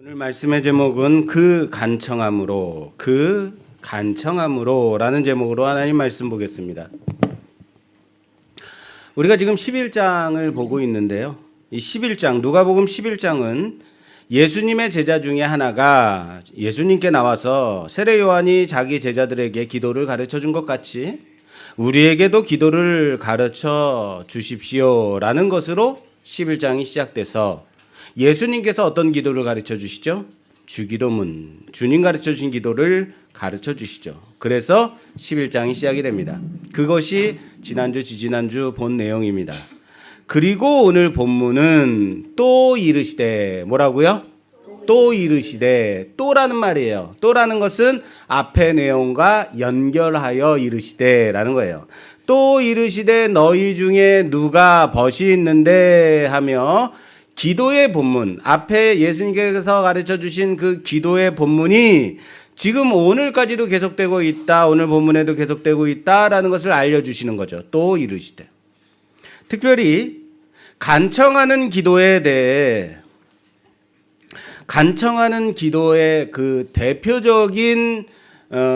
오늘 말씀의 제목은 그 간청함으로라는 제목으로 하나님 말씀 보겠습니다. 우리가 지금 11장을 보고 있는데요. 이 11장, 누가복음 11장은 예수님의 제자 중에 하나가 예수님께 나와서 세례 요한이 자기 제자들에게 기도를 가르쳐 준 것 같이 우리에게도 기도를 가르쳐 주십시오라는 것으로 11장이 시작돼서 예수님께서 어떤 기도를 가르쳐 주시죠? 주기도문, 주님 가르쳐 주신 기도를 가르쳐 주시죠. 그래서 11장이 시작이 됩니다. 그것이 지난주, 지지난주 본 내용입니다. 그리고 오늘 본문은 또 이르시되, 뭐라고요? 또 이르시되, 또라는 말이에요. 또라는 것은 앞의 내용과 연결하여 이르시되라는 거예요. 또 이르시되 너희 중에 누가 벗이 있는데 하며 기도의 본문, 앞에 예수님께서 가르쳐 주신 그 기도의 본문이 지금 오늘까지도 계속되고 있다, 오늘 본문에도 계속되고 있다라는 것을 알려주시는 거죠. 또 이르시되. 특별히 간청하는 기도에 대해, 간청하는 기도의 그 대표적인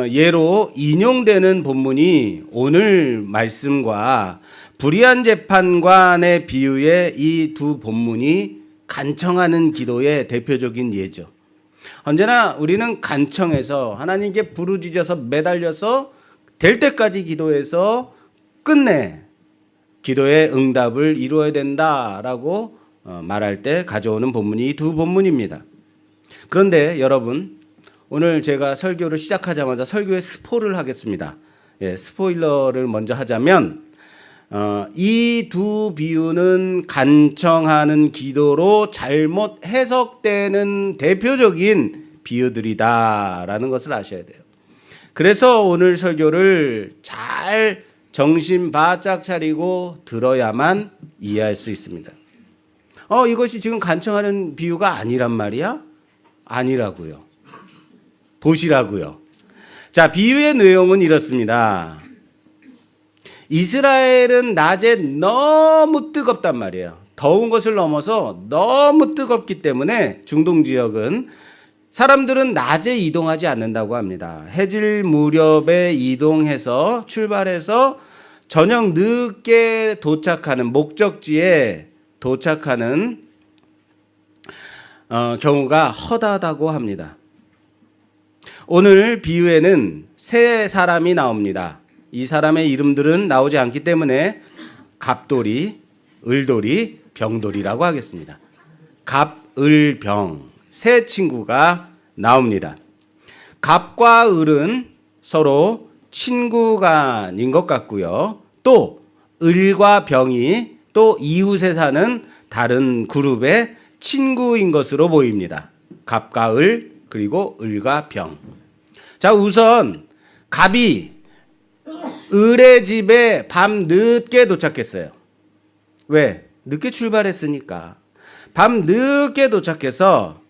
예로 인용되는 본문이 오늘 말씀과 불의한 재판관의 비유의 이 두 본문이 간청하는 기도의 대표적인 예죠. 언제나 우리는 간청해서 하나님께 부르짖어서 매달려서 될 때까지 기도해서 끝내 기도의 응답을 이루어야 된다라고 말할 때 가져오는 본문이 이 두 본문입니다. 그런데 여러분, 오늘 제가 설교를 시작하자마자 설교에 스포를 하겠습니다. 스포일러를 먼저 하자면 이 두 비유는 간청하는 기도로 잘못 해석되는 대표적인 비유들이다라는 것을 아셔야 돼요. 그래서 오늘 설교를 잘 정신 바짝 차리고 들어야만 이해할 수 있습니다. 이것이 지금 간청하는 비유가 아니란 말이야? 아니라고요. 보시라고요. 자, 비유의 내용은 이렇습니다. 이스라엘은 낮에 너무 뜨겁단 말이에요. 더운 것을 넘어서 너무 뜨겁기 때문에 중동 지역은 사람들은 낮에 이동하지 않는다고 합니다. 해질 무렵에 이동해서 출발해서 저녁 늦게 도착하는 목적지에 도착하는 경우가 허다하다고 합니다. 오늘 비유에는 세 사람이 나옵니다. 이 사람의 이름들은 나오지 않기 때문에 갑돌이, 을돌이, 병돌이라고 하겠습니다. 갑, 을, 병, 세 친구가 나옵니다. 갑과 을은 서로 친구간인 것 같고요. 또 을과 병이 또 이웃에 사는 다른 그룹의 친구인 것으로 보입니다. 갑과 을, 그리고 을과 병. 자, 우선 갑이 을의 집에 밤 늦게 도착했어요. 왜? 늦게 출발했으니까. 밤 늦게 도착해서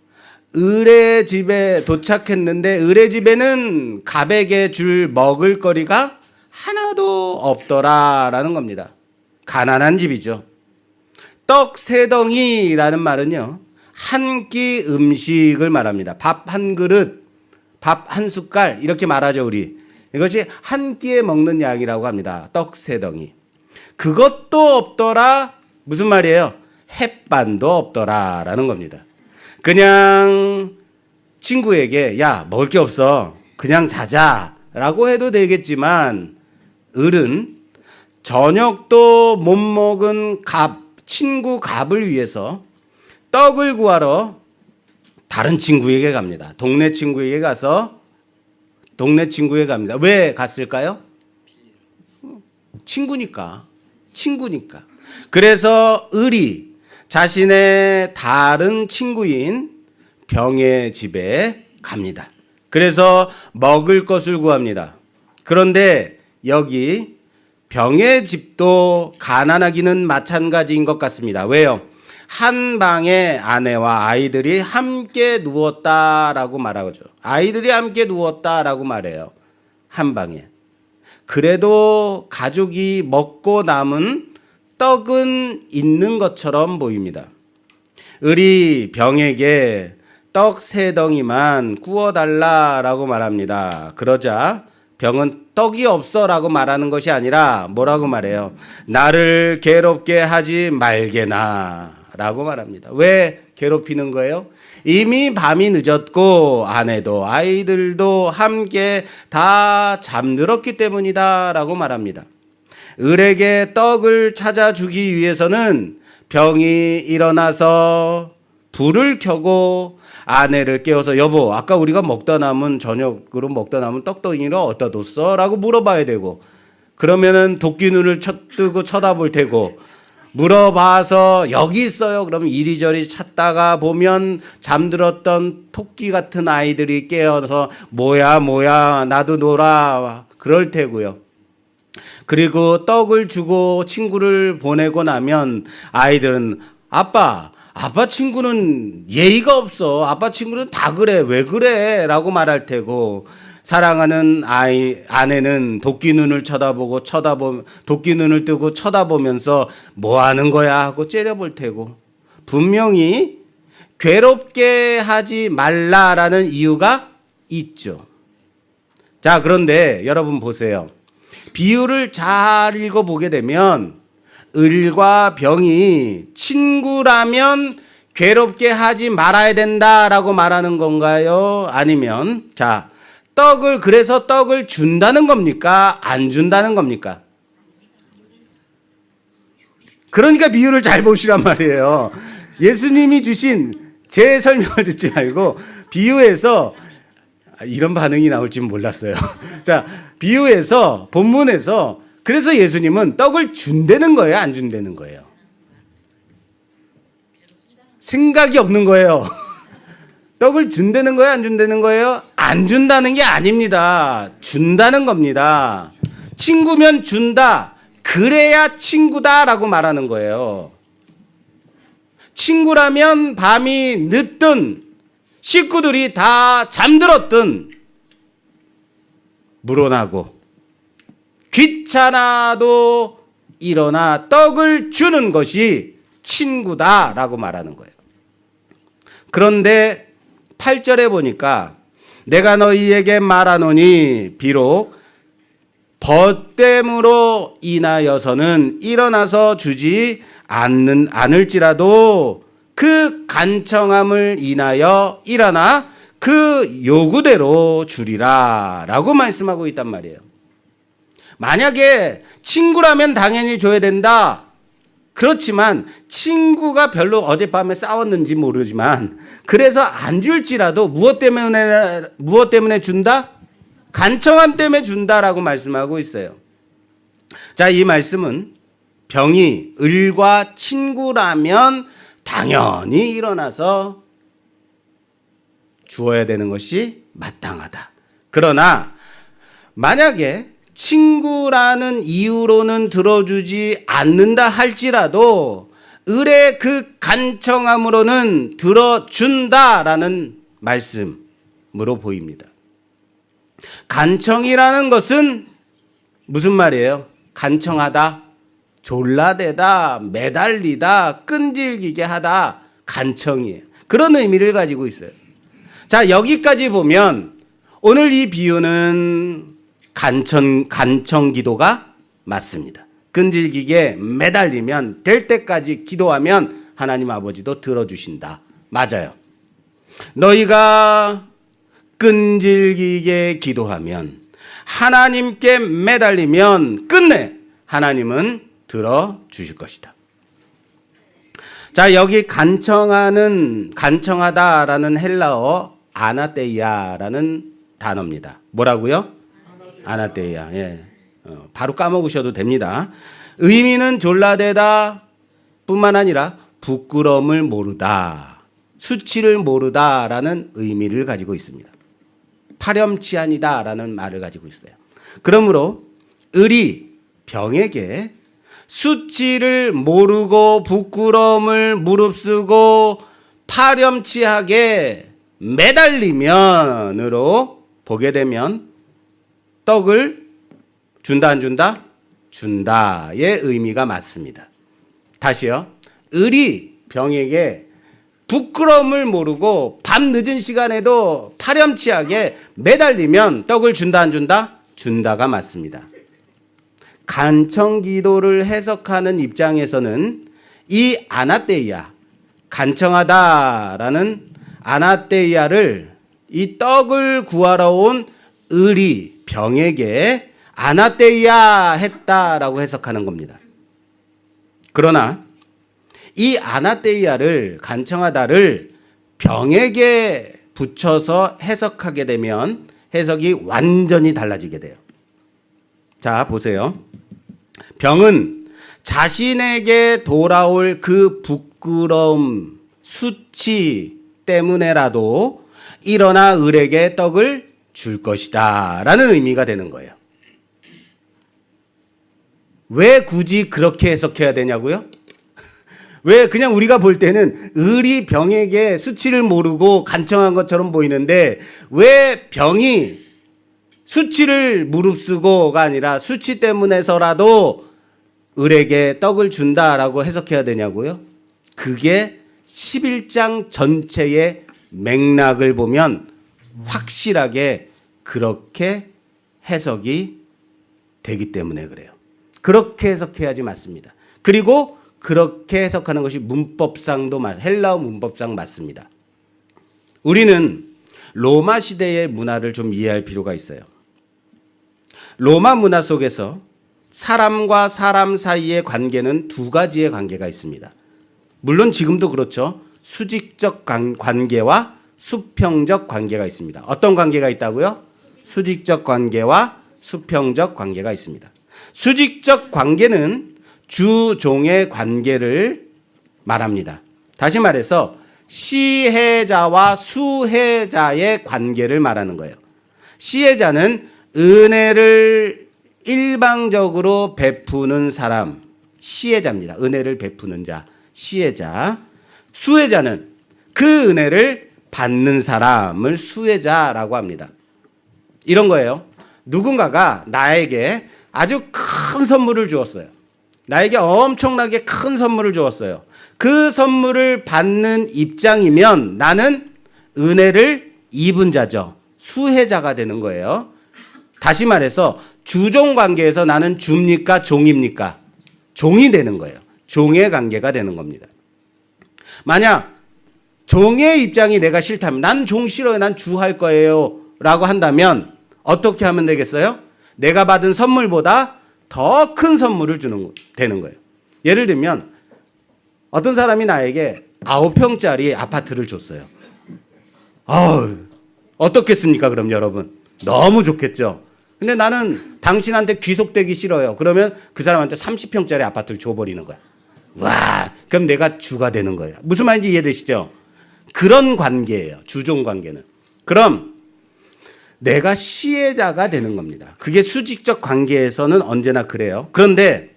을의 집에 도착했는데 을의 집에는 갑에게 줄 먹을거리가 하나도 없더라라는 겁니다. 가난한 집이죠. 떡 세 덩이라는 말은요, 한 끼 음식을 말합니다. 밥 한 그릇, 밥 한 숟갈 이렇게 말하죠, 우리. 이것이 한 끼에 먹는 양이라고 합니다. 떡 세 덩이. 그것도 없더라. 무슨 말이에요? 햇반도 없더라라는 겁니다. 그냥 친구에게 야, 먹을 게 없어, 그냥 자자라고 해도 되겠지만 을은 저녁도 못 먹은 친구 갑을 위해서 떡을 구하러 다른 친구에게 갑니다. 동네 친구에게 갑니다. 왜 갔을까요? 친구니까. 그래서 을이 자신의 다른 친구인 병의 집에 갑니다. 그래서 먹을 것을 구합니다. 그런데 여기 병의 집도 가난하기는 마찬가지인 것 같습니다. 왜요? 한 방에 아내와 아이들이 함께 누웠다라고 말하죠. 아이들이 함께 누웠다라고 말해요. 한 방에. 그래도 가족이 먹고 남은 떡은 있는 것처럼 보입니다. 을이 병에게 떡 3덩이만 구워달라라고 말합니다. 그러자 병은 떡이 없어라고 말하는 것이 아니라 뭐라고 말해요? 나를 괴롭게 하지 말게나라고 말합니다. 왜 괴롭히는 거예요? 이미 밤이 늦었고 아내도 아이들도 함께 다 잠들었기 때문이다라고 말합니다. 을에게 떡을 찾아주기 위해서는 병이 일어나서 불을 켜고 아내를 깨워서 여보, 아까 우리가 먹다 남은 저녁으로 먹다 남은 떡덩이를 어디다 뒀어? 라고 물어봐야 되고, 그러면은 도끼 눈을 뜨고 쳐다볼 테고, 물어봐서 여기 있어요. 그러면 이리저리 찾다가 보면 잠들었던 토끼 같은 아이들이 깨어서 뭐야 나도 놀아 그럴 테고요. 그리고 떡을 주고 친구를 보내고 나면 아이들은 아빠 친구는 예의가 없어. 아빠 친구는 다 그래. 왜 그래? 라고 말할 테고, 사랑하는 아내는 도끼 눈을 도끼 눈을 뜨고 쳐다보면서 뭐 하는 거야 하고 째려볼 테고, 분명히 괴롭게 하지 말라라는 이유가 있죠. 자, 그런데 여러분 보세요. 비유를 잘 읽어보게 되면 을과 병이 친구라면 괴롭게 하지 말아야 된다라고 말하는 건가요? 아니면 그래서 떡을 준다는 겁니까? 안 준다는 겁니까? 그러니까 비유를 잘 보시란 말이에요. 예수님이 주신 제 설명을 듣지 말고 비유에서 이런 반응이 나올 줄 몰랐어요. 자, 비유에서 본문에서 그래서 예수님은 떡을 준다는 거예요? 안 준다는 거예요? 생각이 없는 거예요. 떡을 준다는 거예요? 안 준다는 거예요? 안 준다는 게 아닙니다. 준다는 겁니다. 친구면 준다. 그래야 친구다라고 말하는 거예요. 친구라면 밤이 늦든 식구들이 다 잠들었든 물어나고 귀찮아도 일어나 떡을 주는 것이 친구다라고 말하는 거예요. 그런데 8절에 보니까 내가 너희에게 말하노니 비록 벗됨으로 인하여서는 일어나서 주지 않을지라도 그 간청함을 인하여 일어나 그 요구대로 주리라 라고 말씀하고 있단 말이에요. 만약에 친구라면 당연히 줘야 된다. 그렇지만 친구가 별로 어젯밤에 싸웠는지 모르지만 그래서 안 줄지라도 무엇 때문에 준다? 간청함 때문에 준다라고 말씀하고 있어요. 자, 이 말씀은 병이 을과 친구라면 당연히 일어나서 주어야 되는 것이 마땅하다. 그러나 만약에 친구라는 이유로는 들어주지 않는다 할지라도 을의 그 간청함으로는 들어준다라는 말씀으로 보입니다. 간청이라는 것은 무슨 말이에요? 간청하다, 졸라대다, 매달리다, 끈질기게 하다, 간청이에요. 그런 의미를 가지고 있어요. 자, 여기까지 보면 오늘 이 비유는 간청 기도가 맞습니다. 끈질기게 매달리면 될 때까지 기도하면 하나님 아버지도 들어주신다. 맞아요. 너희가 끈질기게 기도하면 하나님께 매달리면 끝내 하나님은 들어주실 것이다. 자, 여기 간청하다라는 헬라어 아나테이아라는 단어입니다. 뭐라고요? 아나테이아. 예. 바로 까먹으셔도 됩니다. 의미는 졸라대다 뿐만 아니라 부끄러움을 모르다, 수치를 모르다라는 의미를 가지고 있습니다. 파렴치한이다라는 말을 가지고 있어요. 그러므로 을이 병에게 수치를 모르고 부끄러움을 무릅쓰고 파렴치하게 매달리면으로 보게 되면 떡을 준다 안 준다? 준다의 의미가 맞습니다. 다시요. 을이 병에게 부끄러움을 모르고 밤 늦은 시간에도 파렴치하게 매달리면 떡을 준다 안 준다? 준다가 맞습니다. 간청 기도를 해석하는 입장에서는 이 아나떼이아, 간청하다라는 아나떼이아를 이 떡을 구하러 온 의리 병에게 아나떼이아 했다라고 해석하는 겁니다. 그러나 이 아나떼이아를, 간청하다를 병에게 붙여서 해석하게 되면 해석이 완전히 달라지게 돼요. 자, 보세요. 병은 자신에게 돌아올 그 부끄러움, 수치 때문에라도 일어나 을에게 떡을 줄 것이다 라는 의미가 되는 거예요. 왜 굳이 그렇게 해석해야 되냐고요? 왜 그냥 우리가 볼 때는 을이 병에게 수치를 모르고 간청한 것처럼 보이는데 왜 병이 수치를 무릅쓰고가 아니라 수치 때문에서라도 을에게 떡을 준다라고 해석해야 되냐고요? 그게 11장 전체의 맥락을 보면 확실하게 그렇게 해석이 되기 때문에 그래요. 그렇게 해석해야지 맞습니다. 그리고 그렇게 해석하는 것이 문법상도 헬라어 문법상 맞습니다. 우리는 로마 시대의 문화를 좀 이해할 필요가 있어요. 로마 문화 속에서 사람과 사람 사이의 관계는 두 가지의 관계가 있습니다. 물론 지금도 그렇죠. 수직적 관계와 수평적 관계가 있습니다. 어떤 관계가 있다고요? 수직적 관계와 수평적 관계가 있습니다. 수직적 관계는 주종의 관계를 말합니다. 다시 말해서 시혜자와 수혜자의 관계를 말하는 거예요. 시혜자는 은혜를 일방적으로 베푸는 사람, 시혜자입니다. 은혜를 베푸는 자, 시혜자. 수혜자는 그 은혜를 받는 사람을 수혜자라고 합니다. 이런 거예요. 누군가가 나에게 아주 큰 선물을 주었어요. 나에게 엄청나게 큰 선물을 주었어요. 그 선물을 받는 입장이면 나는 은혜를 입은 자죠. 수혜자가 되는 거예요. 다시 말해서 주종 관계에서 나는 주입니까? 종입니까? 종이 되는 거예요. 종의 관계가 되는 겁니다. 만약 종의 입장이 내가 싫다면 난 종 싫어요. 난 주 할 거예요. 라고 한다면 어떻게 하면 되겠어요? 내가 받은 선물보다 더 큰 선물을 되는 거예요. 예를 들면 어떤 사람이 나에게 9평짜리 아파트를 줬어요. 어떻겠습니까? 그럼 여러분 너무 좋겠죠. 근데 나는 당신한테 귀속되기 싫어요. 그러면 그 사람한테 30평짜리 아파트를 줘버리는 거야. 와, 그럼 내가 주가 되는 거예요. 무슨 말인지 이해되시죠? 그런 관계예요. 주종 관계는. 그럼 내가 시혜자가 되는 겁니다. 그게 수직적 관계에서는 언제나 그래요. 그런데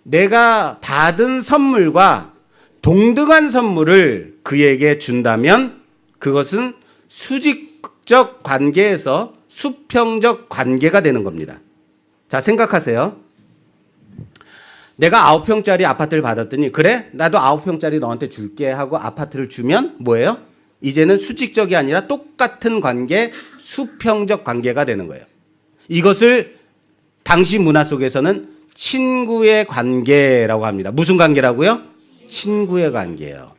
내가 받은 선물과 동등한 선물을 그에게 준다면 그것은 수직적 관계에서 수평적 관계가 되는 겁니다. 자, 생각하세요. 내가 9평짜리 아파트를 받았더니 그래? 나도 9평짜리 너한테 줄게 하고 아파트를 주면 뭐예요? 이제는 수직적이 아니라 똑같은 관계, 수평적 관계가 되는 거예요. 이것을 당시 문화 속에서는 친구의 관계라고 합니다. 무슨 관계라고요? 친구의 관계예요.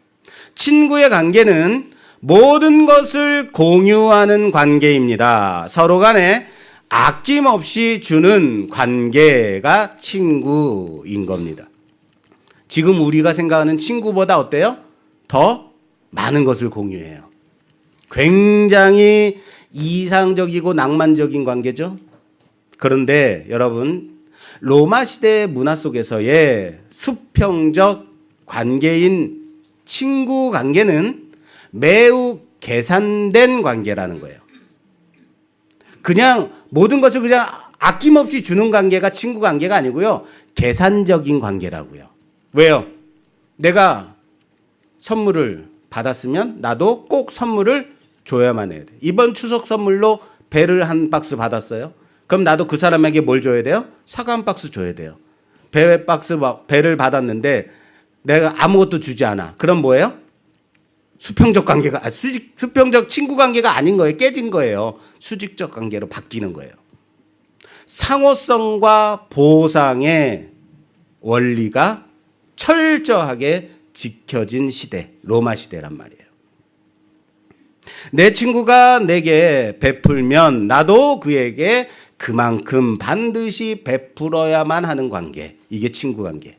친구의 관계는 모든 것을 공유하는 관계입니다. 서로 간에 아낌없이 주는 관계가 친구인 겁니다. 지금 우리가 생각하는 친구보다 어때요? 더 많은 것을 공유해요. 굉장히 이상적이고 낭만적인 관계죠. 그런데 여러분, 로마 시대의 문화 속에서의 수평적 관계인 친구 관계는 매우 계산된 관계라는 거예요. 그냥 모든 것을 그냥 아낌없이 주는 관계가 친구 관계가 아니고요. 계산적인 관계라고요. 왜요? 내가 선물을 받았으면 나도 꼭 선물을 줘야만 해야 돼. 이번 추석 선물로 배를 한 박스 받았어요. 그럼 나도 그 사람에게 뭘 줘야 돼요? 사과 한 박스 줘야 돼요. 배를 받았는데 내가 아무것도 주지 않아. 그럼 뭐예요? 수평적 관계가 수평적 친구 관계가 아닌 거예요. 깨진 거예요. 수직적 관계로 바뀌는 거예요. 상호성과 보상의 원리가 철저하게 지켜진 시대, 로마 시대란 말이에요. 내 친구가 내게 베풀면 나도 그에게 그만큼 반드시 베풀어야만 하는 관계. 이게 친구 관계.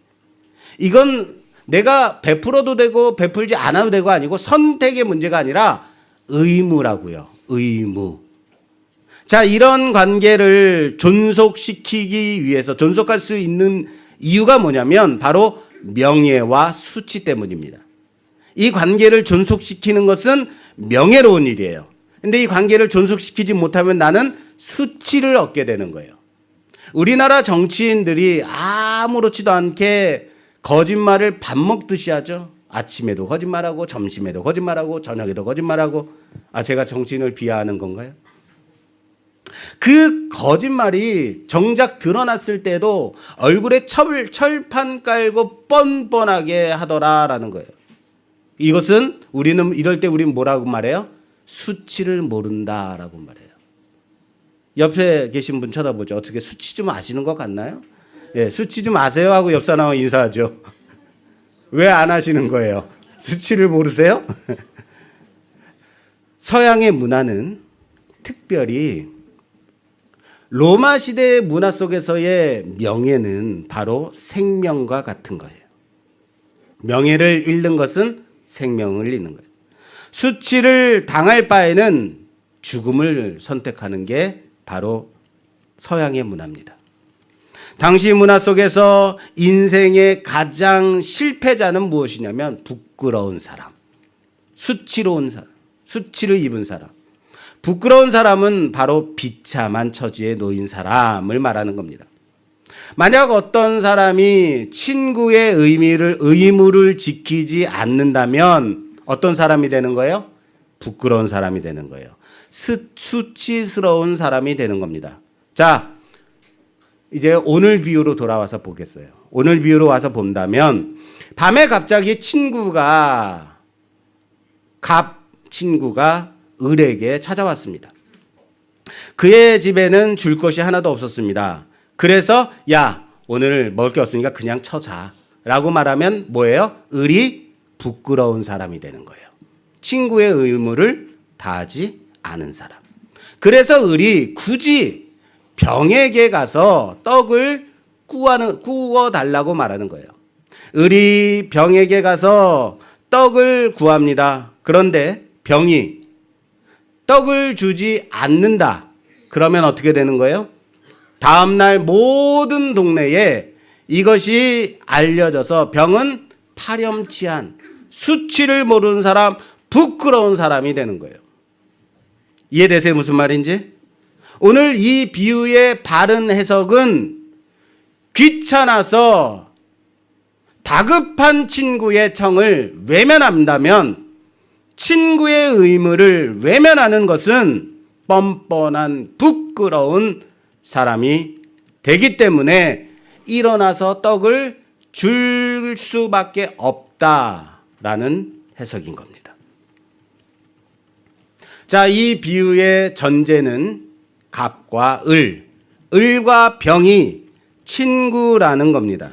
이건 내가 베풀어도 되고 베풀지 않아도 되고 아니고 선택의 문제가 아니라 의무라고요. 의무. 자, 이런 관계를 존속시키기 위해서 존속할 수 있는 이유가 뭐냐면 바로 명예와 수치 때문입니다. 이 관계를 존속시키는 것은 명예로운 일이에요. 근데 이 관계를 존속시키지 못하면 나는 수치를 얻게 되는 거예요. 우리나라 정치인들이 아무렇지도 않게 거짓말을 밥 먹듯이 하죠. 아침에도 거짓말하고 점심에도 거짓말하고 저녁에도 거짓말하고. 제가 정치인을 비하하는 건가요? 그 거짓말이 정작 드러났을 때도 얼굴에 철판 깔고 뻔뻔하게 하더라라는 거예요. 이것은 우리는 이럴 때 우리는 뭐라고 말해요? 수치를 모른다라고 말해요. 옆에 계신 분 쳐다보죠. 어떻게 수치 좀 아시는 것 같나요? 예, 수치 좀 아세요 하고 옆 사람하고 인사하죠. 왜 안 하시는 거예요? 수치를 모르세요? 서양의 문화는 특별히 로마 시대의 문화 속에서의 명예는 바로 생명과 같은 거예요. 명예를 잃는 것은 생명을 잃는 거예요. 수치를 당할 바에는 죽음을 선택하는 게 바로 서양의 문화입니다. 당시 문화 속에서 인생의 가장 실패자는 무엇이냐면 부끄러운 사람, 수치로운 사람, 수치를 입은 사람. 부끄러운 사람은 바로 비참한 처지에 놓인 사람을 말하는 겁니다. 만약 어떤 사람이 친구의 의무를 지키지 않는다면 어떤 사람이 되는 거예요? 부끄러운 사람이 되는 거예요. 수치스러운 사람이 되는 겁니다. 자, 이제 오늘 비유로 돌아와서 보겠어요. 오늘 비유로 와서 본다면 밤에 갑자기 친구가 을에게 찾아왔습니다. 그의 집에는 줄 것이 하나도 없었습니다. 그래서 야, 오늘 먹을 게 없으니까 그냥 쳐자 라고 말하면 뭐예요? 을이 부끄러운 사람이 되는 거예요. 친구의 의무를 다하지 않은 사람. 그래서 을이 굳이 병에게 가서 떡을 구워달라고 말하는 거예요. 을이 병에게 가서 떡을 구합니다. 그런데 병이 떡을 주지 않는다. 그러면 어떻게 되는 거예요? 다음날 모든 동네에 이것이 알려져서 병은 파렴치한 수치를 모르는 사람, 부끄러운 사람이 되는 거예요. 이해되세요? 무슨 말인지? 오늘 이 비유의 바른 해석은 귀찮아서 다급한 친구의 청을 외면한다면 친구의 의무를 외면하는 것은 뻔뻔한 부끄러운 사람이 되기 때문에 일어나서 떡을 줄 수밖에 없다라는 해석인 겁니다. 자, 이 비유의 전제는 갑과 을과 병이 친구라는 겁니다.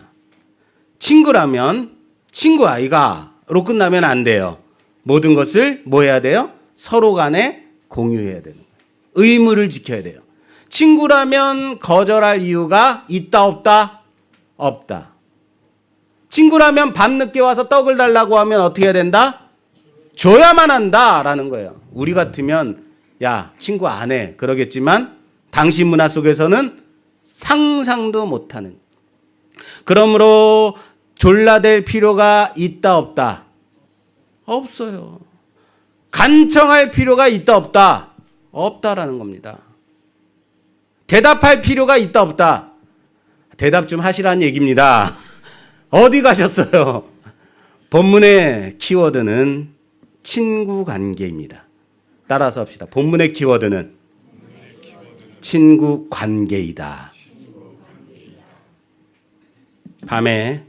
친구라면 친구 아이가로 끝나면 안 돼요. 모든 것을 뭐 해야 돼요? 서로 간에 공유해야 되는 거예요. 의무를 지켜야 돼요. 친구라면 거절할 이유가 있다 없다? 없다. 친구라면 밤늦게 와서 떡을 달라고 하면 어떻게 해야 된다? 줘야만 한다라는 거예요. 우리 같으면 야, 친구 안 해 그러겠지만 당시 문화 속에서는 상상도 못하는. 그러므로 졸라댈 필요가 있다 없다? 없어요. 간청할 필요가 있다 없다? 없다라는 겁니다. 대답할 필요가 있다 없다? 대답 좀 하시라는 얘기입니다. 어디 가셨어요? 본문의 키워드는 친구 관계입니다. 따라서 합시다. 본문의 키워드는 친구 관계이다. 밤에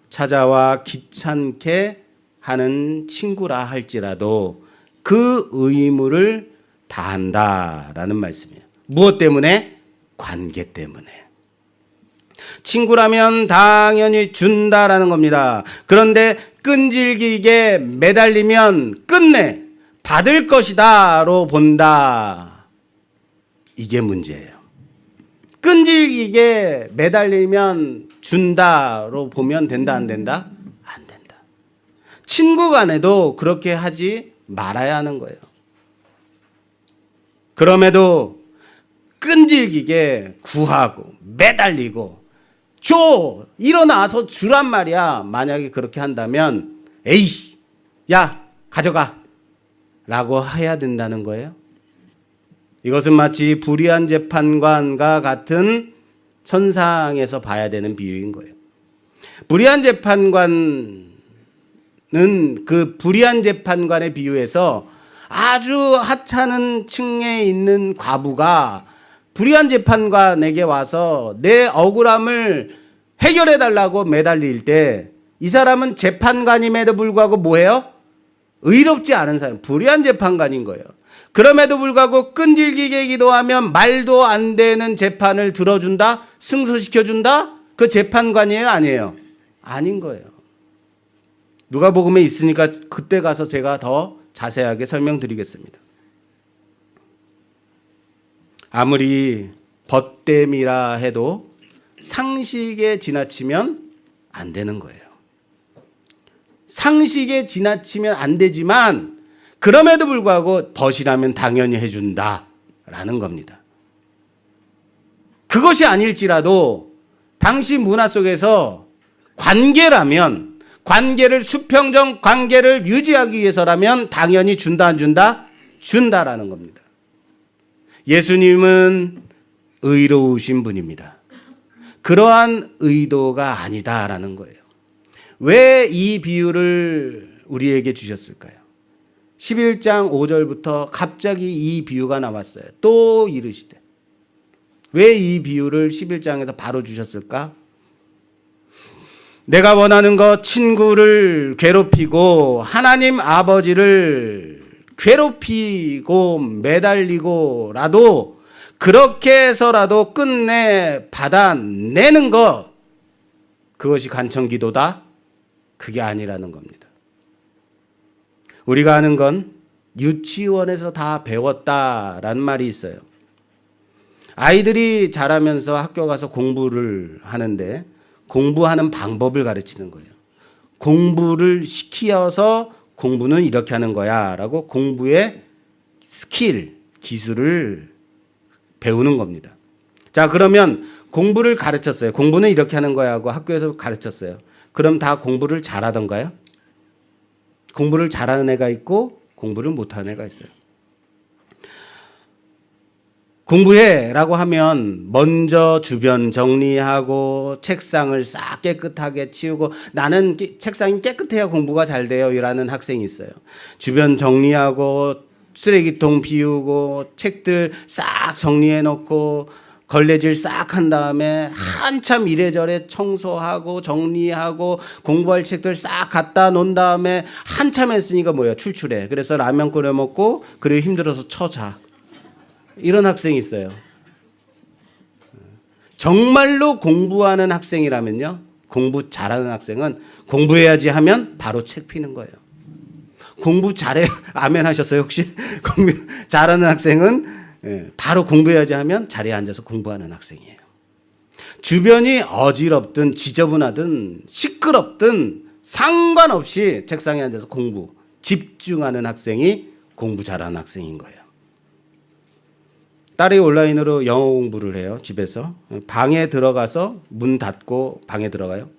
찾아와 귀찮게 하는 친구라 할지라도 그 의무를 다한다라는 말씀이에요. 무엇 때문에? 관계 때문에. 친구라면 당연히 준다라는 겁니다. 그런데 끈질기게 매달리면 끝내 받을 것이다로 본다. 이게 문제예요. 끈질기게 매달리면 준다로 보면 된다, 안 된다? 안 된다. 친구 간에도 그렇게 하지 말아야 하는 거예요. 그럼에도 끈질기게 구하고 매달리고 줘! 일어나서 주란 말이야. 만약에 그렇게 한다면 에이씨! 야! 가져가! 라고 해야 된다는 거예요. 이것은 마치 불의한 재판관과 같은 선상에서 봐야 되는 비유인 거예요. 불의한 재판관은 그 불의한 재판관의 비유에서 아주 하찮은 층에 있는 과부가 불의한 재판관에게 와서 내 억울함을 해결해 달라고 매달릴 때 이 사람은 재판관임에도 불구하고 뭐예요? 의롭지 않은 사람, 불의한 재판관인 거예요. 그럼에도 불구하고 끈질기게 기도하면 말도 안 되는 재판을 들어준다? 승소시켜준다? 그 재판관이에요? 아니에요? 아닌 거예요. 누가복음에 있으니까 그때 가서 제가 더 자세하게 설명드리겠습니다. 아무리 벗됨이라 해도 상식에 지나치면 안 되는 거예요. 상식에 지나치면 안 되지만 그럼에도 불구하고 벗이라면 당연히 해준다라는 겁니다. 그것이 아닐지라도 당시 문화 속에서 관계라면 관계를 수평적 관계를 유지하기 위해서라면 당연히 준다 안 준다? 준다라는 겁니다. 예수님은 의로우신 분입니다. 그러한 의도가 아니다라는 거예요. 왜 이 비유를 우리에게 주셨을까요? 11장 5절부터 갑자기 이 비유가 나왔어요. 또 이르시되. 왜 이 비유를 11장에서 바로 주셨을까? 내가 원하는 것 친구를 괴롭히고 하나님 아버지를 괴롭히고 매달리고라도 그렇게 해서라도 끝내 받아내는 것, 그것이 간청기도다? 그게 아니라는 겁니다. 우리가 아는 건 유치원에서 다 배웠다라는 말이 있어요. 아이들이 자라면서 학교 가서 공부를 하는데 공부하는 방법을 가르치는 거예요. 공부를 시키어서 공부는 이렇게 하는 거야 라고 공부의 스킬, 기술을 배우는 겁니다. 자, 그러면 공부를 가르쳤어요. 공부는 이렇게 하는 거야 하고 학교에서 가르쳤어요. 그럼 다 공부를 잘하던가요? 공부를 잘하는 애가 있고 공부를 못하는 애가 있어요. 공부해라고 하면 먼저 주변 정리하고 책상을 싹 깨끗하게 치우고 나는 책상이 깨끗해야 공부가 잘 돼요 이라는 학생이 있어요. 주변 정리하고 쓰레기통 비우고 책들 싹 정리해 놓고 걸레질 싹 한 다음에 한참 이래저래 청소하고 정리하고 공부할 책들 싹 갖다 놓은 다음에 한참 했으니까 뭐야 출출해. 그래서 라면 끓여 먹고 그리고 힘들어서 쳐자. 이런 학생이 있어요. 정말로 공부하는 학생이라면요. 공부 잘하는 학생은 공부해야지 하면 바로 책 피는 거예요. 공부 잘해 아멘 하셨어요 혹시? 공부 잘하는 학생은 바로 공부해야지 하면 자리에 앉아서 공부하는 학생이에요. 주변이 어지럽든 지저분하든 시끄럽든 상관없이 책상에 앉아서 공부 집중하는 학생이 공부 잘하는 학생인 거예요. 딸이 온라인으로 영어 공부를 해요. 집에서 방에 들어가서 문 닫고 방에 들어가요.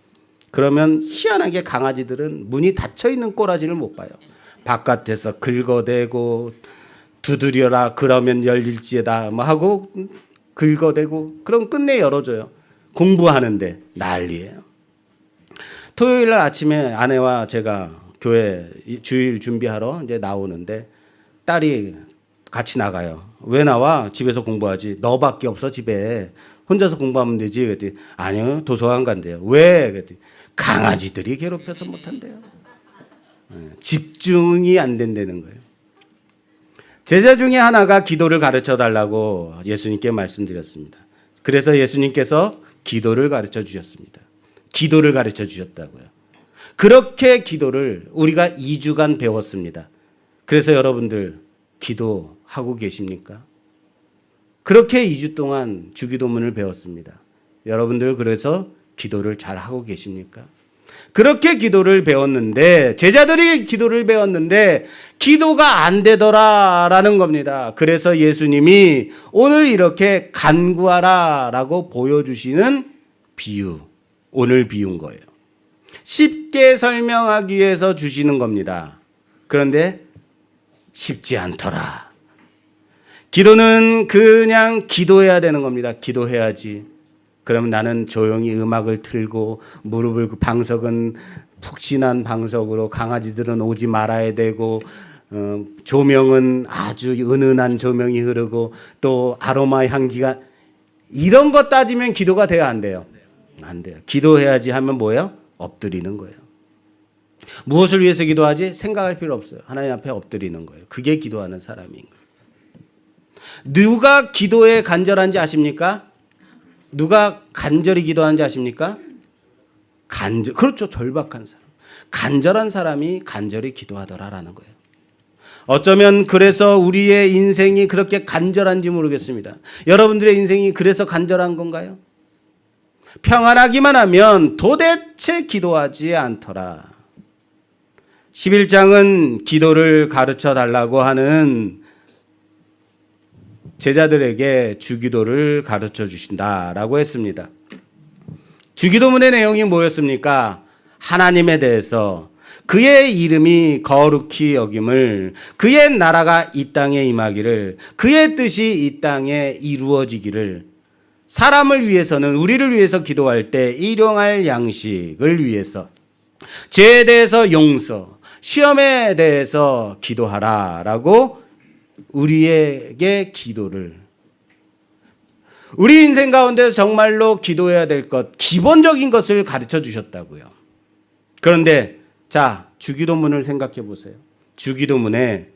그러면 희한하게 강아지들은 문이 닫혀 있는 꼬라지를 못 봐요. 바깥에서 긁어대고 두드려라 그러면 열릴지에다 뭐 하고 긁어대고 그럼 끝내 열어줘요. 공부하는데 난리예요. 토요일 날 아침에 아내와 제가 교회 주일 준비하러 이제 나오는데 딸이 같이 나가요. 왜 나와? 집에서 공부하지. 너밖에 없어 집에. 혼자서 공부하면 되지. 그랬더니 아니요 도서관 간대요. 왜? 그랬더니 강아지들이 괴롭혀서 못한대요. 집중이 안 된다는 거예요. 제자 중에 하나가 기도를 가르쳐 달라고 예수님께 말씀드렸습니다. 그래서 예수님께서 기도를 가르쳐 주셨습니다. 기도를 가르쳐 주셨다고요. 그렇게 기도를 우리가 2주간 배웠습니다. 그래서 여러분들 기도하고 계십니까? 그렇게 2주 동안 주기도문을 배웠습니다. 여러분들 그래서 기도를 잘 하고 계십니까? 그렇게 기도를 배웠는데, 제자들이 기도를 배웠는데 기도가 안 되더라라는 겁니다. 그래서 예수님이 오늘 이렇게 간구하라라고 보여주시는 비유, 오늘 비운 거예요. 쉽게 설명하기 위해서 주시는 겁니다. 그런데 쉽지 않더라. 기도는 그냥 기도해야 되는 겁니다. 기도해야지. 그러면 나는 조용히 음악을 틀고 무릎을, 방석은 푹신한 방석으로, 강아지들은 오지 말아야 되고, 조명은 아주 은은한 조명이 흐르고, 또 아로마 향기가, 이런 거 따지면 기도가 돼야 안 돼요? 안 돼요. 기도해야지 하면 뭐예요? 엎드리는 거예요. 무엇을 위해서 기도하지? 생각할 필요 없어요. 하나님 앞에 엎드리는 거예요. 그게 기도하는 사람인 거예요. 누가 기도에 간절한지 아십니까? 누가 간절히 기도하는지 아십니까? 그렇죠. 절박한 사람. 간절한 사람이 간절히 기도하더라라는 거예요. 어쩌면 그래서 우리의 인생이 그렇게 간절한지 모르겠습니다. 여러분들의 인생이 그래서 간절한 건가요? 평안하기만 하면 도대체 기도하지 않더라. 11장은 기도를 가르쳐 달라고 하는 제자들에게 주기도를 가르쳐 주신다라고 했습니다. 주기도문의 내용이 뭐였습니까? 하나님에 대해서 그의 이름이 거룩히 여김을, 그의 나라가 이 땅에 임하기를, 그의 뜻이 이 땅에 이루어지기를, 사람을 위해서는, 우리를 위해서 기도할 때 일용할 양식을 위해서, 죄에 대해서 용서, 시험에 대해서 기도하라라고 우리에게 기도를, 우리 인생 가운데 정말로 기도해야 될 것, 기본적인 것을 가르쳐 주셨다고요. 그런데 자, 주기도문을 생각해 보세요. 주기도문에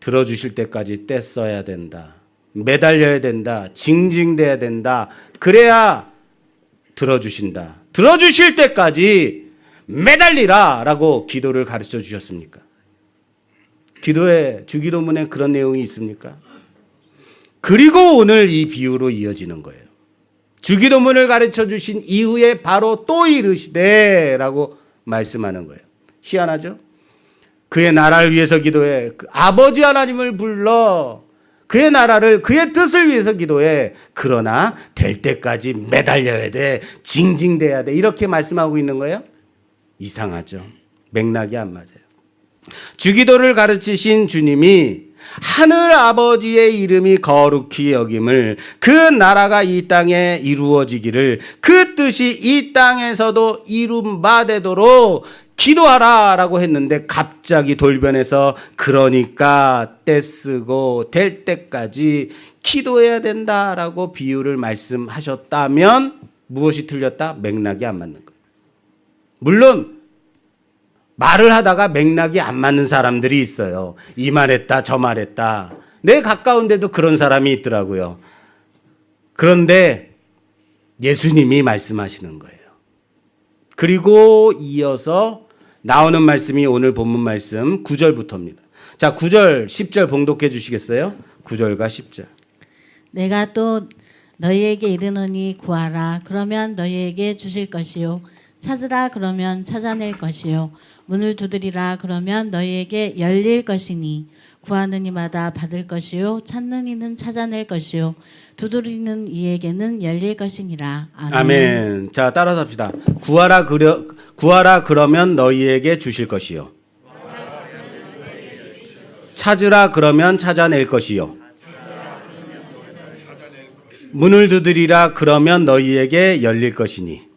들어주실 때까지 떼써야 된다, 매달려야 된다, 징징대야 된다, 그래야 들어주신다. 들어주실 때까지 매달리라 라고 기도를 가르쳐 주셨습니까? 기도에, 주기도문에 그런 내용이 있습니까? 그리고 오늘 이 비유로 이어지는 거예요. 주기도문을 가르쳐 주신 이후에 바로 또 이르시되 라고 말씀하는 거예요. 희한하죠? 그의 나라를 위해서 기도해. 아버지 하나님을 불러 그의 나라를, 그의 뜻을 위해서 기도해. 그러나 될 때까지 매달려야 돼, 징징대야 돼, 이렇게 말씀하고 있는 거예요. 이상하죠? 맥락이 안 맞아요. 주기도를 가르치신 주님이 하늘 아버지의 이름이 거룩히 여김을, 그 나라가 이 땅에 이루어지기를, 그 뜻이 이 땅에서도 이룬 바 되도록 기도하라라고 했는데, 갑자기 돌변해서 그러니까 떼쓰고 될 때까지 기도해야 된다라고 비유를 말씀하셨다면 무엇이 틀렸다? 맥락이 안 맞는 거예요. 물론 말을 하다가 맥락이 안 맞는 사람들이 있어요. 이 말했다 저 말했다. 내 가까운 데도 그런 사람이 있더라고요. 그런데 예수님이 말씀하시는 거예요. 그리고 이어서 나오는 말씀이 오늘 본문 말씀 9절부터입니다. 자, 9절 10절 봉독해 주시겠어요? 9절과 10절. 내가 또 너희에게 이르노니 구하라 그러면 너희에게 주실 것이요, 찾으라 그러면 찾아낼 것이요, 문을 두드리라 그러면 너희에게 열릴 것이니, 구하는 이마다 받을 것이요, 찾는 이는 찾아낼 것이요, 두드리는 이에게는 열릴 것이니라. 아멘. 아멘. 자, 따라서 합시다. 구하라 그러면 너희에게 주실 것이요, 찾으라 그러면 찾아낼 것이요, 문을 두드리라 그러면 너희에게 열릴 것이니.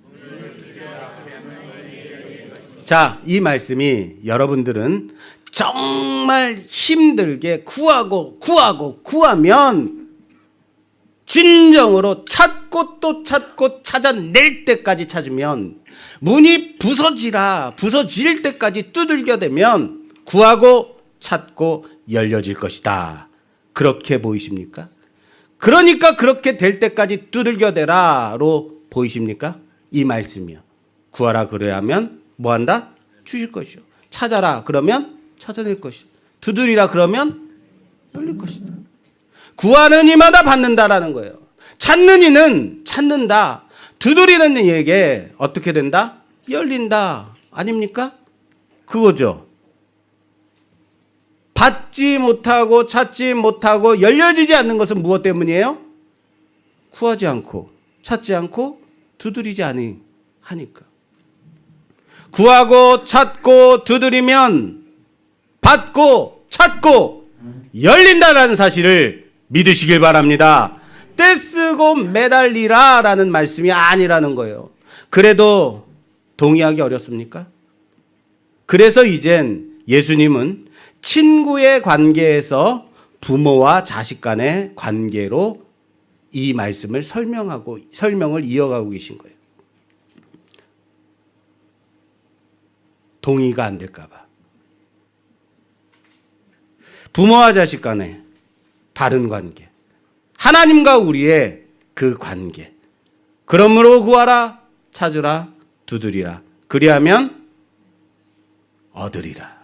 자, 이 말씀이 여러분들은 정말 힘들게 구하면 진정으로 찾고 찾고 또 찾고 찾아낼 때까지 찾으면, 문이 부서질 때까지 두들겨대면 구하고 찾고 열려질 것이다. 그렇게 보이십니까? 그러니까 그렇게 될 때까지 두들겨대라로 보이십니까? 이 말씀이요. 구하라 그래야 하면 뭐한다? 주실 것이요. 찾아라 그러면 찾아낼 것이요. 두드리라 그러면 열릴 것이다. 구하는 이마다 받는다라는 거예요. 찾는 이는 찾는다. 두드리는 이에게 어떻게 된다? 열린다. 아닙니까? 그거죠. 받지 못하고 찾지 못하고 열려지지 않는 것은 무엇 때문이에요? 구하지 않고 찾지 않고 두드리지 하니까. 구하고 찾고 두드리면 받고 찾고 열린다라는 사실을 믿으시길 바랍니다. 떼쓰고 매달리라 라는 말씀이 아니라는 거예요. 그래도 동의하기 어렵습니까? 그래서 이젠 예수님은 친구의 관계에서 부모와 자식 간의 관계로 이 말씀을 설명을 이어가고 계신 거예요. 동의가 안 될까 봐. 부모와 자식 간의 바른 관계. 하나님과 우리의 그 관계. 그러므로 구하라, 찾으라, 두드리라. 그리하면 얻으리라.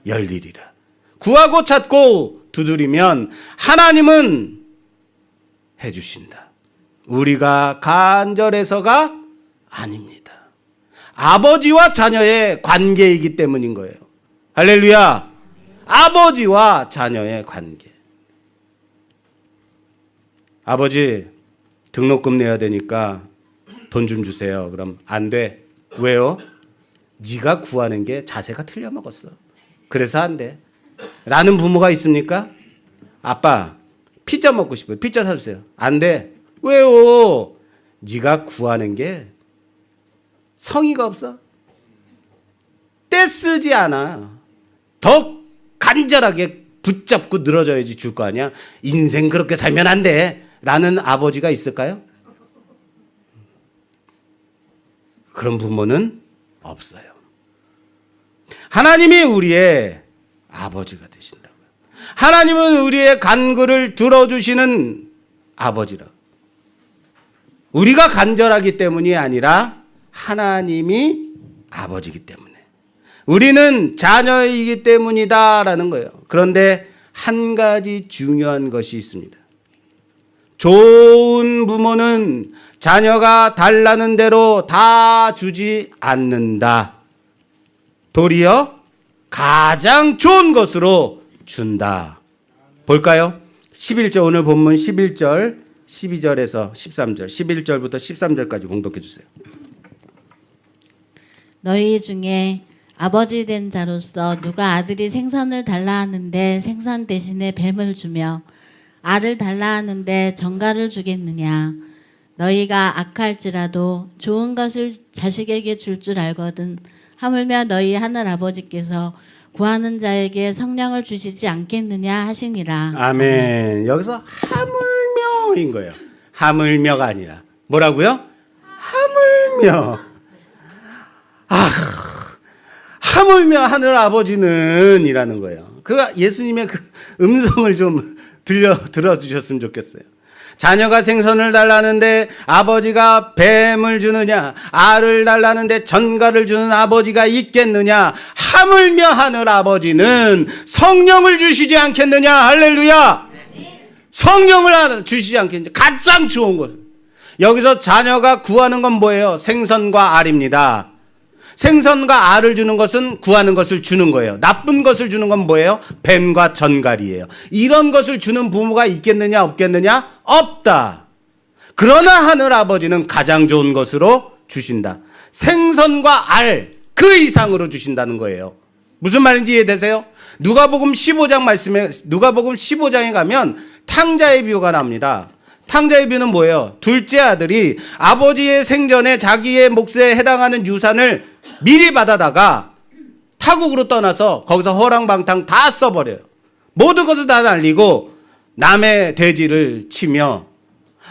열리리라. 구하고 찾고 두드리면 하나님은 해주신다. 우리가 간절해서가 아닙니다. 아버지와 자녀의 관계이기 때문인 거예요. 할렐루야. 아버지와 자녀의 관계. 아버지 등록금 내야 되니까 돈 좀 주세요. 그럼 안 돼. 왜요? 네가 구하는 게 자세가 틀려먹었어. 그래서 안 돼. 라는 부모가 있습니까? 아빠 피자 먹고 싶어요. 피자 사주세요. 안 돼. 왜요? 네가 구하는 게 성의가 없어. 떼쓰지 않아. 더 간절하게 붙잡고 늘어져야지 줄 거 아니야. 인생 그렇게 살면 안 돼. 라는 아버지가 있을까요? 그런 부모는 없어요. 하나님이 우리의 아버지가 되신다고요. 하나님은 우리의 간구를 들어주시는 아버지라고. 우리가 간절하기 때문이 아니라 하나님이 아버지이기 때문에. 우리는 자녀이기 때문이다라는 거예요. 그런데 한 가지 중요한 것이 있습니다. 좋은 부모는 자녀가 달라는 대로 다 주지 않는다. 도리어 가장 좋은 것으로 준다. 볼까요? 11절, 오늘 본문 11절, 12절에서 13절, 11절부터 13절까지 공독해 주세요. 너희 중에 아버지 된 자로서 누가 아들이 생선을 달라 하는데 생선 대신에 뱀을 주며 알을 달라 하는데 정갈을 주겠느냐. 너희가 악할지라도 좋은 것을 자식에게 줄 줄 알거든. 하물며 너희 하늘 아버지께서 구하는 자에게 성령을 주시지 않겠느냐 하시니라. 아멘. 여기서 하물며인 거예요. 하물며가 아니라 뭐라고요? 하물며. 하물며 하늘 아버지는 이라는 거예요. 그 예수님의 그 음성을 좀 들어주셨으면 좋겠어요. 자녀가 생선을 달라는데 아버지가 뱀을 주느냐, 알을 달라는데 전갈을 주는 아버지가 있겠느냐. 하물며 하늘 아버지는 성령을 주시지 않겠느냐. 할렐루야. 성령을 주시지 않겠느냐. 가장 좋은 것. 여기서 자녀가 구하는 건 뭐예요? 생선과 알입니다. 생선과 알을 주는 것은 구하는 것을 주는 거예요. 나쁜 것을 주는 건 뭐예요? 뱀과 전갈이에요. 이런 것을 주는 부모가 있겠느냐 없겠느냐? 없다. 그러나 하늘 아버지는 가장 좋은 것으로 주신다. 생선과 알 그 이상으로 주신다는 거예요. 무슨 말인지 이해되세요? 누가복음 15장에 가면 탕자의 비유가 나옵니다. 탕자의 비유는 뭐예요? 둘째 아들이 아버지의 생전에 자기의 몫에 해당하는 유산을 미리 받아다가 타국으로 떠나서 거기서 허랑방탕 다 써버려요. 모든 것을 다 날리고 남의 대지를 치며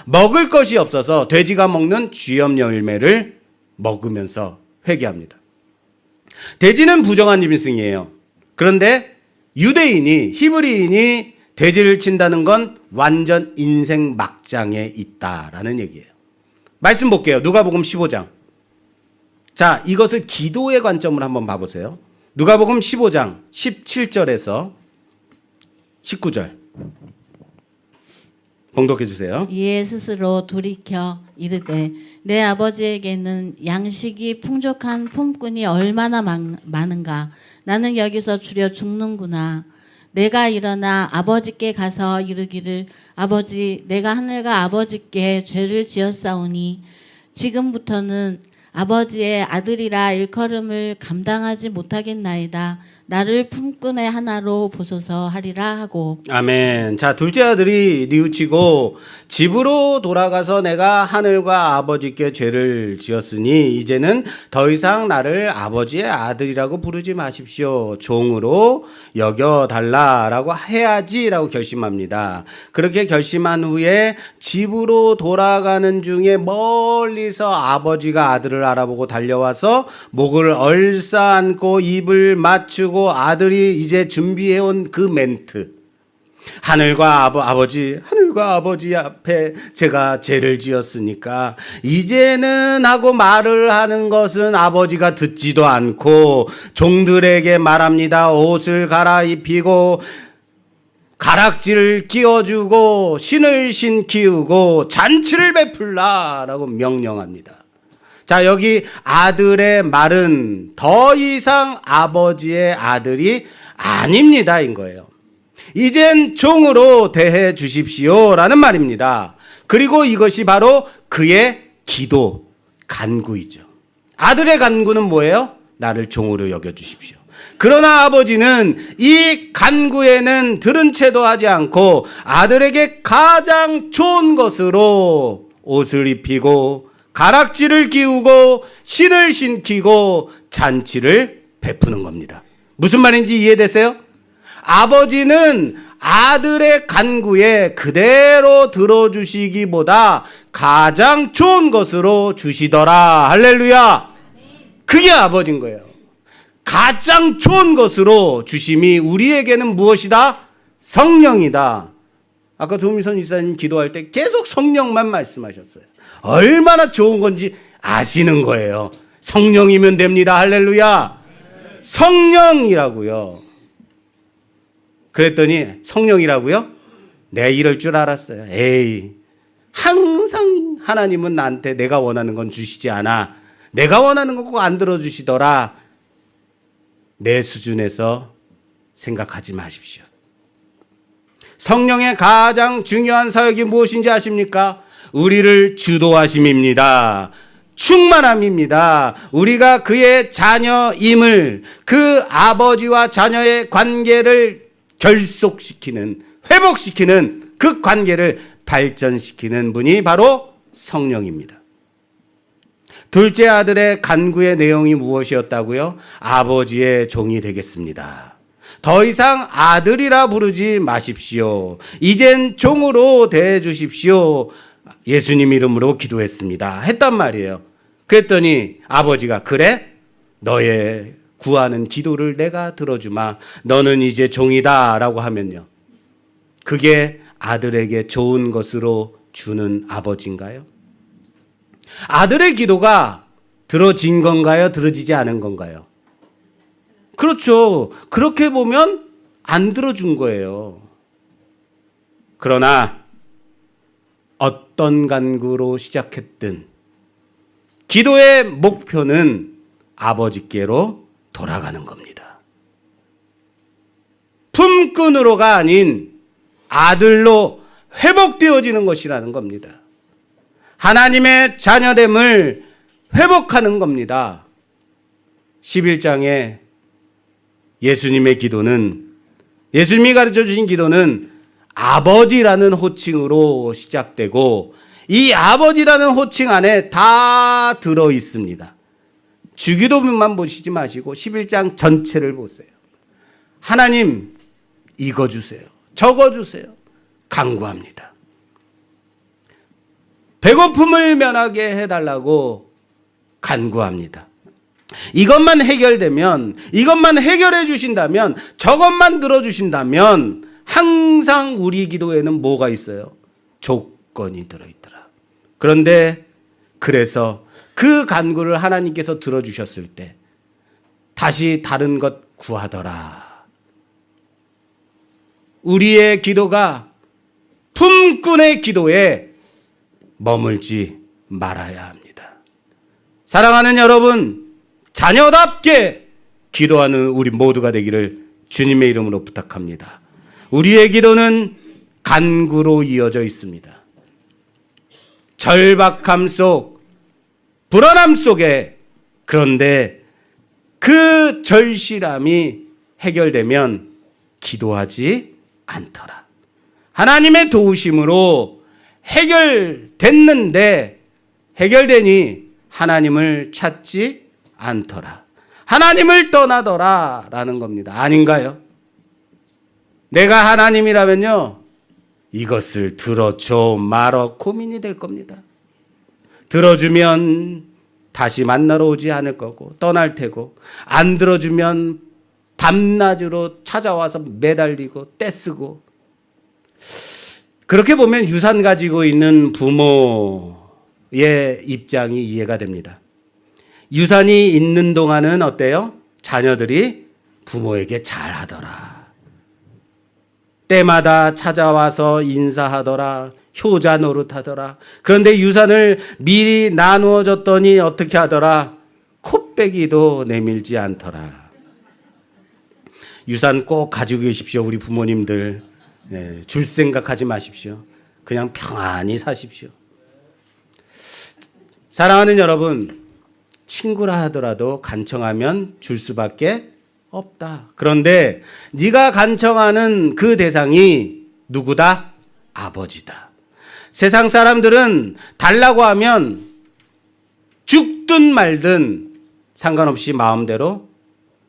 먹을 것이 없어서 돼지가 먹는 쥐염 열매를 먹으면서 회개합니다. 돼지는 부정한 짐승이에요. 그런데 유대인이, 히브리인이 돼지를 친다는 건 완전 인생 막장에 있다라는 얘기예요. 말씀 볼게요. 누가복음 15장. 자, 이것을 기도의 관점으로 한번 봐보세요. 누가복음 15장 17절에서 19절. 봉독해 주세요. 이에 스스로 돌이켜 이르되 내 아버지에게는 양식이 풍족한 품꾼이 얼마나 많은가. 나는 여기서 주려 죽는구나. 내가 일어나 아버지께 가서 이르기를 아버지 내가 하늘과 아버지께 죄를 지었사오니 지금부터는 아버지의 아들이라 일컬음을 감당하지 못하겠나이다. 나를 품꾼의 하나로 보소서 하리라 하고. 아멘. 자, 둘째 아들이 뉘우치고 집으로 돌아가서 내가 하늘과 아버지께 죄를 지었으니 이제는 더 이상 나를 아버지의 아들이라고 부르지 마십시오. 종으로 여겨달라라고 해야지라고 결심합니다. 그렇게 결심한 후에 집으로 돌아가는 중에 멀리서 아버지가 아들을 알아보고 달려와서 목을 얼싸안고 입을 맞추고 아들이 이제 준비해온 그 멘트. 하늘과 아버지 앞에 제가 죄를 지었으니까 이제는 하고 말을 하는 것은 아버지가 듣지도 않고 종들에게 말합니다. 옷을 갈아입히고 가락지를 끼워주고 신을 신기우고 잔치를 베풀라라고 명령합니다. 자, 여기 아들의 말은 더 이상 아버지의 아들이 아닙니다인 거예요. 이젠 종으로 대해 주십시오라는 말입니다. 그리고 이것이 바로 그의 기도, 간구이죠. 아들의 간구는 뭐예요? 나를 종으로 여겨 주십시오. 그러나 아버지는 이 간구에는 들은 채도 하지 않고 아들에게 가장 좋은 것으로 옷을 입히고 가락지를 끼우고 신을 신기고 잔치를 베푸는 겁니다. 무슨 말인지 이해되세요? 아버지는 아들의 간구에 그대로 들어주시기보다 가장 좋은 것으로 주시더라. 할렐루야. 그게 아버지인 거예요. 가장 좋은 것으로 주심이 우리에게는 무엇이다? 성령이다. 아까 조미선 이사님 기도할 때 계속 성령만 말씀하셨어요. 얼마나 좋은 건지 아시는 거예요. 성령이면 됩니다. 할렐루야. 성령이라고요. 그랬더니 성령이라고요? 내 이럴 줄 알았어요. 에이, 항상 하나님은 나한테 내가 원하는 건 주시지 않아. 내가 원하는 거 꼭 안 들어주시더라. 내 수준에서 생각하지 마십시오. 성령의 가장 중요한 사역이 무엇인지 아십니까? 우리를 주도하심입니다. 충만함입니다. 우리가 그의 자녀임을, 그 아버지와 자녀의 관계를 결속시키는, 회복시키는 그 관계를 발전시키는 분이 바로 성령입니다. 둘째 아들의 간구의 내용이 무엇이었다고요? 아버지의 종이 되겠습니다. 더 이상 아들이라 부르지 마십시오. 이젠 종으로 대해 주십시오. 예수님 이름으로 기도했습니다. 했단 말이에요. 그랬더니 아버지가 그래? 너의 구하는 기도를 내가 들어주마. 너는 이제 종이다 라고 하면요. 그게 아들에게 좋은 것으로 주는 아버지인가요? 아들의 기도가 들어진 건가요? 들어지지 않은 건가요? 그렇죠. 그렇게 보면 안 들어준 거예요. 그러나 어떤 간구로 시작했든 기도의 목표는 아버지께로 돌아가는 겁니다. 품꾼으로가 아닌 아들로 회복되어지는 것이라는 겁니다. 하나님의 자녀됨을 회복하는 겁니다. 11장에 예수님의 기도는, 예수님이 가르쳐 주신 기도는 아버지라는 호칭으로 시작되고 이 아버지라는 호칭 안에 다 들어 있습니다. 주기도문만 보시지 마시고 11장 전체를 보세요. 하나님 이거 주세요. 저거 주세요. 간구합니다. 배고픔을 면하게 해달라고 간구합니다. 이것만 해결되면, 이것만 해결해 주신다면, 저것만 들어주신다면 항상 우리 기도에는 뭐가 있어요? 조건이 들어있더라. 그런데 그래서 그 간구를 하나님께서 들어주셨을 때 다시 다른 것 구하더라. 우리의 기도가 품꾼의 기도에 머물지 말아야 합니다. 사랑하는 여러분, 자녀답게 기도하는 우리 모두가 되기를 주님의 이름으로 부탁합니다. 우리의 기도는 간구로 이어져 있습니다. 절박함 속, 불안함 속에, 그런데 그 절실함이 해결되면 기도하지 않더라. 하나님의 도우심으로 해결됐는데 해결되니 하나님을 찾지 않더라. 하나님을 떠나더라 라는 겁니다. 아닌가요? 내가 하나님이라면요, 이것을 들어줘 말어 고민이 될 겁니다. 들어주면 다시 만나러 오지 않을 거고 떠날 테고, 안 들어주면 밤낮으로 찾아와서 매달리고 떼쓰고. 그렇게 보면 유산 가지고 있는 부모의 입장이 이해가 됩니다. 유산이 있는 동안은 어때요? 자녀들이 부모에게 잘하더라. 때마다 찾아와서 인사하더라. 효자 노릇하더라. 그런데 유산을 미리 나누어 줬더니 어떻게 하더라? 코빼기도 내밀지 않더라. 유산 꼭 가지고 계십시오. 우리 부모님들. 네, 줄 생각하지 마십시오. 그냥 평안히 사십시오. 사랑하는 여러분, 친구라 하더라도 간청하면 줄 수밖에 없다. 그런데 네가 간청하는 그 대상이 누구다? 아버지다. 세상 사람들은 달라고 하면 죽든 말든 상관없이 마음대로,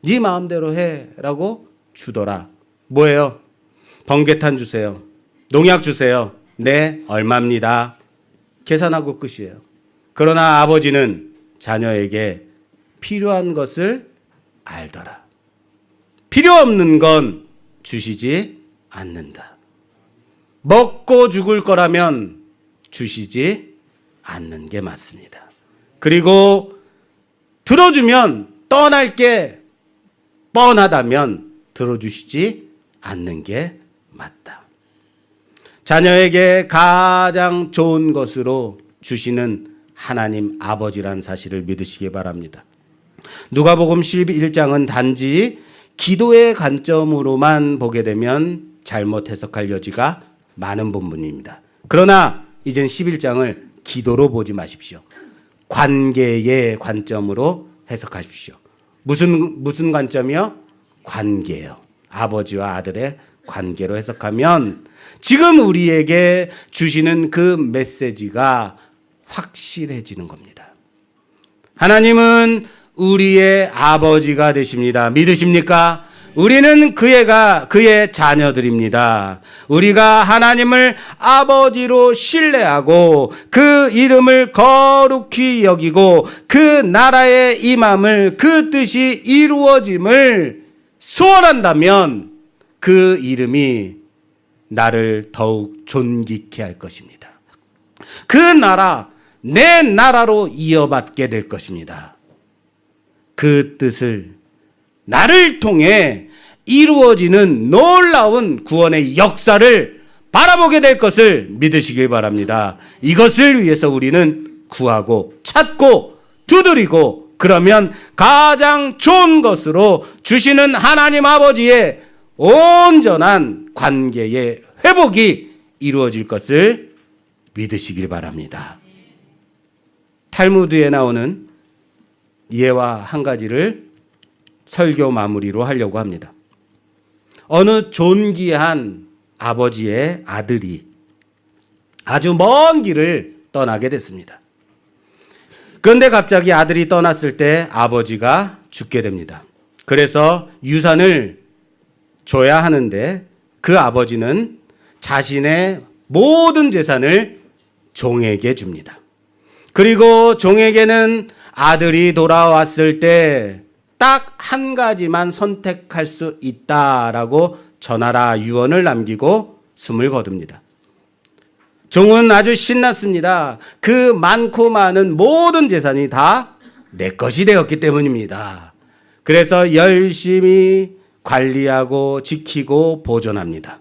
네 마음대로 해라고 주더라. 뭐예요? 번개탄 주세요. 농약 주세요. 네, 얼마입니다. 계산하고 끝이에요. 그러나 아버지는 자녀에게 필요한 것을 알더라. 필요 없는 건 주시지 않는다. 먹고 죽을 거라면 주시지 않는 게 맞습니다. 그리고 들어주면 떠날 게 뻔하다면 들어주시지 않는 게 맞다. 자녀에게 가장 좋은 것으로 주시는 하나님 아버지란 사실을 믿으시기 바랍니다. 누가복음 11장은 단지 기도의 관점으로만 보게 되면 잘못 해석할 여지가 많은 본문입니다. 그러나 이젠 11장을 기도로 보지 마십시오. 관계의 관점으로 해석하십시오. 무슨 관점이요? 관계요. 아버지와 아들의 관계로 해석하면 지금 우리에게 주시는 그 메시지가 확실해지는 겁니다. 하나님은 우리의 아버지가 되십니다. 믿으십니까? 우리는 그의 자녀들입니다. 우리가 하나님을 아버지로 신뢰하고 그 이름을 거룩히 여기고 그 나라의 임함을, 그 뜻이 이루어짐을 소원한다면 그 이름이 나를 더욱 존귀케 할 것입니다. 그 나라, 내 나라로 이어받게 될 것입니다. 그 뜻을 나를 통해 이루어지는 놀라운 구원의 역사를 바라보게 될 것을 믿으시길 바랍니다. 이것을 위해서 우리는 구하고 찾고 두드리고, 그러면 가장 좋은 것으로 주시는 하나님 아버지의 온전한 관계의 회복이 이루어질 것을 믿으시길 바랍니다. 탈무드에 나오는 예와 한 가지를 설교 마무리로 하려고 합니다. 어느 존귀한 아버지의 아들이 아주 먼 길을 떠나게 됐습니다. 그런데 갑자기 아들이 떠났을 때 아버지가 죽게 됩니다. 그래서 유산을 줘야 하는데 그 아버지는 자신의 모든 재산을 종에게 줍니다. 그리고 종에게는 아들이 돌아왔을 때 딱 한 가지만 선택할 수 있다라고 전하라 유언을 남기고 숨을 거둡니다. 종은 아주 신났습니다. 그 많고 많은 모든 재산이 다 내 것이 되었기 때문입니다. 그래서 열심히 관리하고 지키고 보존합니다.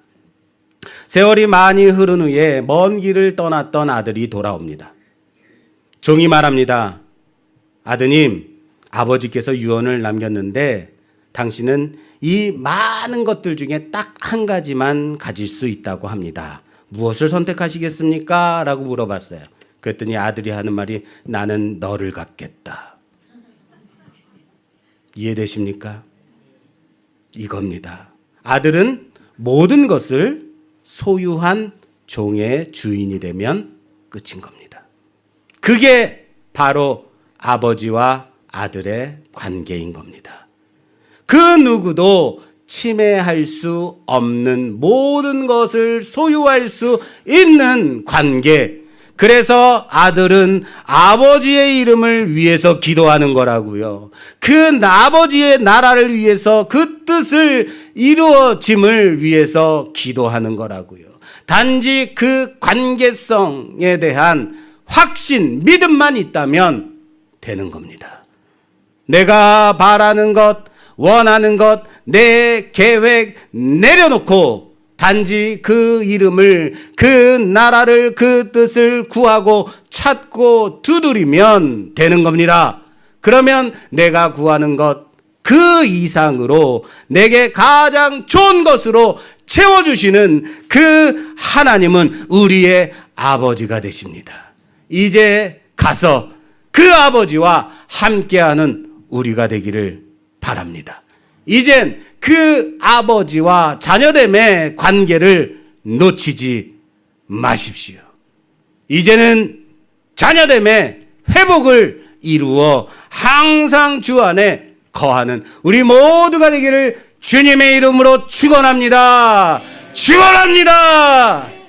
세월이 많이 흐른 후에 먼 길을 떠났던 아들이 돌아옵니다. 종이 말합니다. 아드님, 아버지께서 유언을 남겼는데 당신은 이 많은 것들 중에 딱 한 가지만 가질 수 있다고 합니다. 무엇을 선택하시겠습니까? 라고 물어봤어요. 그랬더니 아들이 하는 말이 나는 너를 갖겠다. 이해되십니까? 이겁니다. 아들은 모든 것을 소유한 종의 주인이 되면 끝인 겁니다. 그게 바로 아버지와 아들의 관계인 겁니다. 그 누구도 침해할 수 없는 모든 것을 소유할 수 있는 관계. 그래서 아들은 아버지의 이름을 위해서 기도하는 거라고요. 그 아버지의 나라를 위해서 그 뜻을 이루어짐을 위해서 기도하는 거라고요. 단지 그 관계성에 대한 확신, 믿음만 있다면 되는 겁니다. 내가 바라는 것, 원하는 것, 내 계획 내려놓고 단지 그 이름을, 그 나라를, 그 뜻을 구하고 찾고 두드리면 되는 겁니다. 그러면 내가 구하는 것 그 이상으로 내게 가장 좋은 것으로 채워주시는 그 하나님은 우리의 아버지가 되십니다. 이제 가서 그 아버지와 함께하는 우리가 되기를 바랍니다. 이젠 그 아버지와 자녀됨의 관계를 놓치지 마십시오. 이제는 자녀됨의 회복을 이루어 항상 주 안에 거하는 우리 모두가 되기를 주님의 이름으로 축원합니다. 축원합니다.